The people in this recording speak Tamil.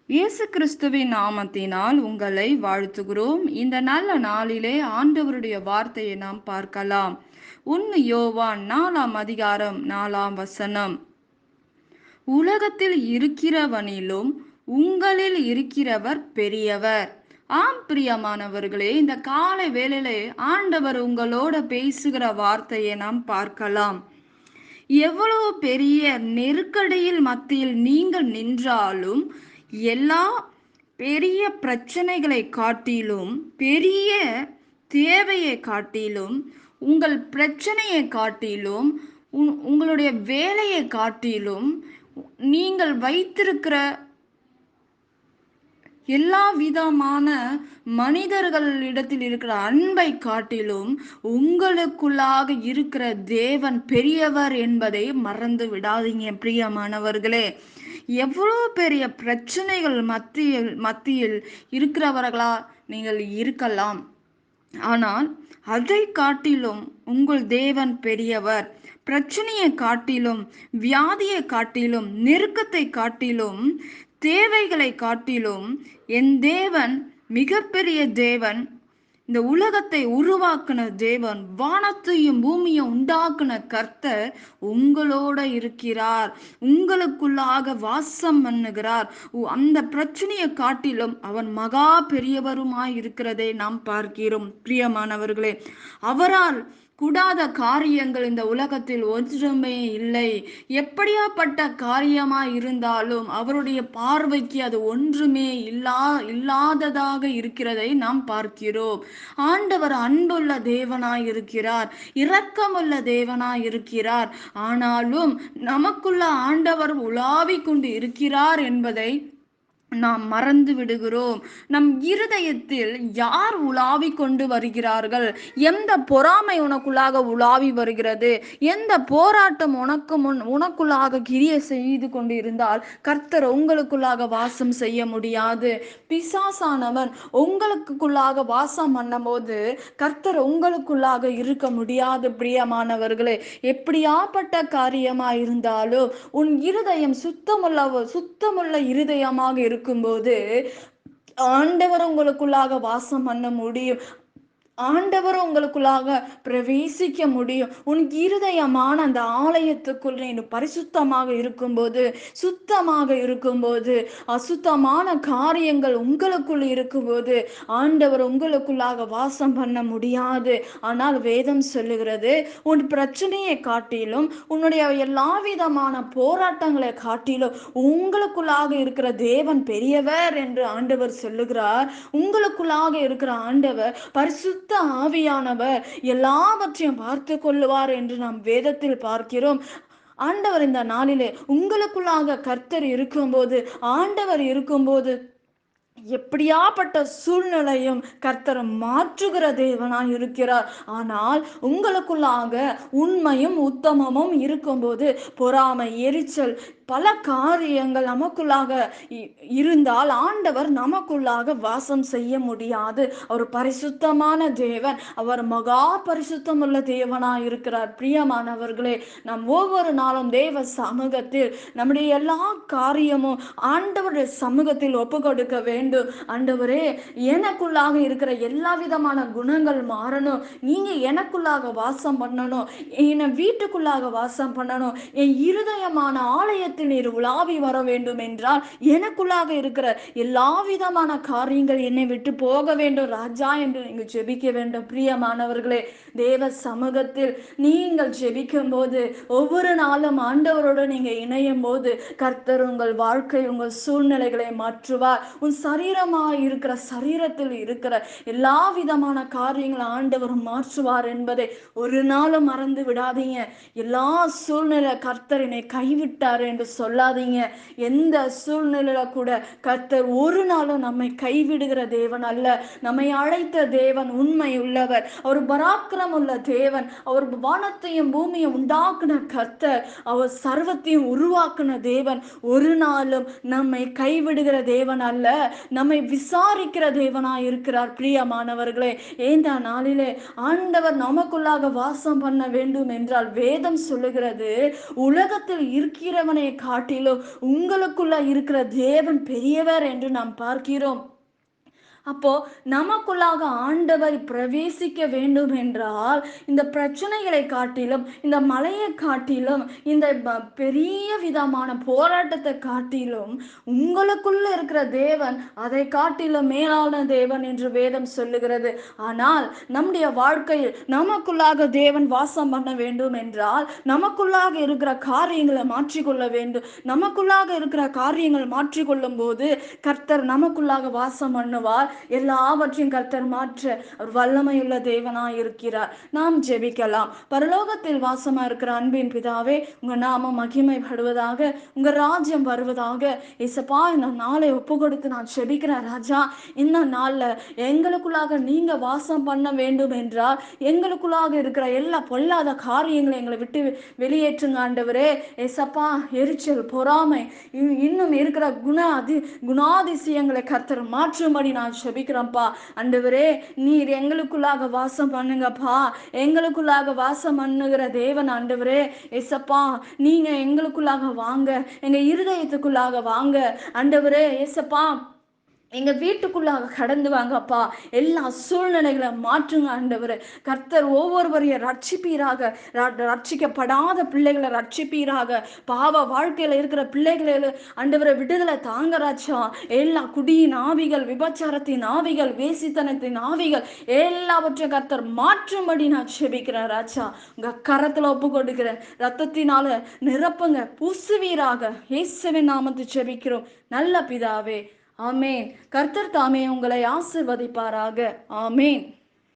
இயேசு கிறிஸ்துவின் நாமத்தினால் உங்களை வாழ்த்துகிறோம். இந்த நல்ல நாளிலே ஆண்டவருடைய வார்த்தையை நாம் பார்க்கலாம். 1 யோவான் 4ஆம் அதிகாரம் 4ஆம் வசனம். உலகத்தில் இருக்கிறவனிலும் உங்களில் இருக்கிறவர் பெரியவர். ஆம் பிரியமானவர்களே, இந்த காலை வேளையிலே ஆண்டவர் உங்களோட பேசுகிற வார்த்தையை நாம் பார்க்கலாம். எவ்வளவு பெரிய நெருக்கடியில் மத்தியில் நீங்கள் நின்றாலும், எல்லா பெரிய பிரச்சனைகளை காட்டிலும், பெரிய தேவையை காட்டிலும், உங்கள் பிரச்சனையை காட்டிலும், உங்களுடைய வேலையை காட்டிலும், நீங்கள் வைத்திருக்கிற எல்லா விதமான மனிதர்களிடத்தில் இருக்கிற அன்பை காட்டிலும் உங்களுக்குள்ளாக இருக்கிற தேவன் பெரியவர் என்பதை மறந்து விடாதீங்க பிரியமானவர்களே. எவ்வளோ பெரிய பிரச்சனைகள் மத்தியில் மத்தியில் இருக்கிறவர்களா நீங்கள் இருக்கலாம். ஆனால் அதை காட்டிலும் உங்கள் தேவன் பெரியவர். பிரச்சனையை காட்டிலும், வியாதியை காட்டிலும், நெருக்கத்தை காட்டிலும், தேவைகளை காட்டிலும் என் தேவன் மிகப்பெரிய தேவன். இந்த உலகத்தை உருவாக்குன தேவன், வானத்தையும் பூமியும் உண்டாக்குன கர்த்தர் உங்களோட இருக்கிறார், உங்களுக்குள்ளாக வாசம் பண்ணுகிறார். அந்த பிரச்சனையை காட்டிலும் அவன் மகா பெரியவருமாய் இருக்கிறதை நாம் பார்க்கிறோம் பிரியமானவர்களே. அவரால் கூடாத காரியங்கள் இந்த உலகத்தில் ஒன்றுமே இல்லை. எப்படியாப்பட்ட காரியமாய் இருந்தாலும் அவருடைய பார்வைக்கு அது ஒன்றுமே இல்லாததாக இருக்கிறதை நாம் பார்க்கிறோம். ஆண்டவர் அன்புள்ள தேவனாய் இருக்கிறார், இரக்கமுள்ள தேவனாய் இருக்கிறார். ஆனாலும் நமக்குள்ள ஆண்டவர் உலாவிக் கொண்டு இருக்கிறார் என்பதை நாம் மறந்து விடுகிறோம். நம் இருதயத்தில் யார் உலாவிக் கொண்டு வருகிறார்கள்? எந்த பொறாமை உனக்குள்ளாக உலாவி வருகிறது? எந்த போராட்டம் உனக்குள்ளாக கிரியை செய்து கொண்டு இருந்தால் கர்த்தர் உங்களுக்குள்ளாக வாசம் செய்ய முடியாது. பிசாசானவன் உங்களுக்குள்ளாக வாசம் பண்ணும்போது கர்த்தர் உங்களுக்குள்ளாக இருக்க முடியாது பிரியமானவர்களே. எப்படியாப்பட்ட காரியமா இருந்தாலும் உன் இருதயம் சுத்தமுள்ள இருதயமாக இருக்கும்போது ஆண்டவர் உங்களுக்குள்ளாக வாசம் பண்ண முடியும். ஆண்டவர் உங்களுக்குள்ளாக பிரவேசிக்க முடியும். உன் இருதயமான அந்த ஆலயத்துக்குள் நீ பரிசுத்தமாக இருக்கும்போது, சுத்தமாக இருக்கும்போது, அசுத்தமான காரியங்கள் உங்களுக்குள் இருக்கும்போது ஆண்டவர் உங்களுக்குள்ளாக வாசம் பண்ண முடியாது. ஆனால் வேதம் சொல்லுகிறது, உன் பிரச்சனையை காட்டிலும், உன்னுடைய எல்லா விதமான போராட்டங்களை காட்டிலும் உங்களுக்குள்ளாக இருக்கிற தேவன் பெரியவர் என்று ஆண்டவர் சொல்லுகிறார். உங்களுக்குள்ளாக இருக்கிற ஆண்டவர் பரிசுத்த ஆவியானவர் எல்லாவற்றையும் பார்த்து கொள்ளுவார் என்று நாம் வேதத்தில் பார்க்கிறோம். ஆண்டவர் இந்த நாளிலே உங்களுக்குள்ளாக கர்த்தர் இருக்கும்போது, ஆண்டவர் இருக்கும்போது எப்படியாப்பட்ட சூழ்நிலையும் கர்த்தர் மாற்றுகிற தேவனாய் இருக்கிறார். ஆனால் உங்களுக்குள்ளாக உண்மையும் உத்தமமும் இருக்கும்போது பொறாமை, எரிச்சல், பல காரியங்கள் நமக்குள்ளாக இருந்தால் ஆண்டவர் நமக்குள்ளாக வாசம் செய்ய முடியாது. அவர் பரிசுத்தமான தேவன், அவர் மகா பரிசுத்தமுள்ள தேவனாய் இருக்கிறார். பிரியமானவர்களே, நாம் ஒவ்வொரு நாளும் தேவ சமூகத்தில் நம்முடைய எல்லா காரியமும் ஆண்டவருடைய சமூகத்தில் ஒப்பு கொடுக்க வேண்டும். ஆண்டவரே, எனக்குள்ளாக இருக்கிற எல்லா விதமான குணங்கள் மாறணும். நீங்க எனக்குள்ளாக வாசம் பண்ணணும், என் வீட்டுக்குள்ளாக வாசம் பண்ணணும், என் இருதயமான ஆலயத்தில் நீர் உலாவி வர வேண்டும் என்றால் எனக்குள்ளாக இருக்கிற எல்லா விதமான காரியங்கள் என்னை விட்டு போக வேண்டும் ராஜா என்று நீங்கள் ஜெபிக்க வேண்டும். பிரியமானவர்களே, தேவ சமூகத்தில் நீங்கள் ஜெபிக்கும் போது, ஒவ்வொரு நாளும் ஆண்டவரோடு நீங்க இணையும் போது கர்த்தர் உங்கள் வாழ்க்கை, உங்கள் சூழ்நிலைகளை மாற்றுவார். உன் இருக்கிற சரீரத்தில் இருக்கிற எல்லா விதமான காரியங்களை ஆண்டவர் மாற்றுவார் என்பதை ஒரு நாளும் மறந்து விடாதீங்க. எல்லா சூழ்நிலை கர்த்தர் என்னை கைவிட்டார் என்று சொல்லாதீங்க. எந்த சூழ்நிலையில கூட கர்த்தர் ஒரு நாளும் நம்மை கைவிடுகிற தேவன் அல்ல. நம்மை அழைத்த தேவன் உண்மை உள்ளவர், அவர் பராக்கிரம் உள்ள தேவன், அவர் வானத்தையும் பூமியும் உண்டாக்குன கர்த்தர், அவர் சர்வத்தையும் உருவாக்குன தேவன். ஒரு நாளும் நம்மை கைவிடுகிற தேவன் அல்ல, நம்மை விசாரிக்கிற தேவனாய் இருக்கிறார். பிரியமானவர்களே, இந்த நாளிலே ஆண்டவர் நமக்குள்ளாக வாசம் பண்ண வேண்டும் என்றால் வேதம் சொல்லுகிறது, உலகத்தில் இருக்கிறவனை காட்டிலும் உங்களுக்குள்ள இருக்கிற தேவன் பெரியவர் என்று நாம் பார்க்கிறோம். அப்போ நமக்குள்ளாக ஆண்டவர் பிரவேசிக்க வேண்டும் என்றால் இந்த பிரச்சனைகளை காட்டிலும், இந்த மலையை காட்டிலும், இந்த பெரிய விதமான போராட்டத்தை காட்டிலும் உங்களுக்குள்ள இருக்கிற தேவன் அதை காட்டிலும் மேலான தேவன் என்று வேதம் சொல்லுகிறது. ஆனால் நம்முடைய வாழ்க்கையில் நமக்குள்ளாக தேவன் வாசம் பண்ண வேண்டும் என்றால் நமக்குள்ளாக இருக்கிற காரியங்களை மாற்றிக்கொள்ள வேண்டும். நமக்குள்ளாக இருக்கிற காரியங்கள் மாற்றிக்கொள்ளும் போது கர்த்தர் நமக்குள்ளாக வாசம் பண்ணுவார். எல்லாவற்றையும் கர்த்தர் மாற்ற அவர் வல்லமையுள்ள தேவனாய் இருக்கிறார். நாம் ஜெபிக்கலாம். பரலோகத்தில் வாசமா இருக்கிற அன்பின் பிதாவே, உங்க நாமம் மகிமைப்படுவதாக, உங்க ராஜ்யம் வருவதாக. இசப்பா, இந்த நாளை ஒப்பு கொடுத்து நான் ஜெபிக்கிறேன் ராஜா. இந்த நாள்ல எங்களுக்குள்ளாக நீங்க வாசம் பண்ண வேண்டும் என்றால் எங்களுக்குள்ளாக இருக்கிற எல்லா பொல்லாத காரியங்களை எங்களை விட்டு வெளியேற்றுங்க ஆண்டவரே. ஏசப்பா, எரிச்சல், பொறாமை, இன்னும் இருக்கிற குணாதிசயங்களை கர்த்தர் மாற்றும்படி நான் ஜெபிக்கிறேன்ப்பா. ஆண்டவரே, நீர் எங்களுக்குள்ளாக வாசம் பண்ணுங்கப்பா. எங்களுக்குள்ளாக வாசம் பண்ணுகிற தேவன் ஆண்டவரே. ஏசப்பா, நீங்க எங்களுக்குள்ளாக வாங்க, எங்க இருதயத்துக்குள்ளாக வாங்க ஆண்டவரே. ஏசப்பா, எங்க வீட்டுக்குள்ளாக கடந்து வாங்கப்பா. எல்லா சூழ்நிலைகளை மாற்றுங்க ஆண்டவரே. கர்த்தர் ஒவ்வொருவரையும் ரட்சிப்பீராக. ரட்சிக்கப்படாத பிள்ளைகளை ரட்சிப்பீராக. பாவ வாழ்க்கையில இருக்கிற பிள்ளைகளை ஆண்டவரை விடுதலை தாங்க ராஜா. எல்லா குடியின் ஆவிகள், விபச்சாரத்தின் ஆவிகள், வேசித்தனத்தின் ஆவிகள் எல்லாவற்றையும் கர்த்தர் மாற்றும்படி நான் ஜெபிக்கிறேன் ராஜா. உங்க கரத்துல ஒப்பு கொடுக்கிறேன். ரத்தத்தினால நிரப்புங்க, பூசுவீராக. இயேசுவின் நாமத்தில் ஜெபிக்கிறோம் நல்ல பிதாவே. ஆமேன். கர்த்தர் தாமே உங்களை ஆசீர்வதிப்பாராக. ஆமேன்.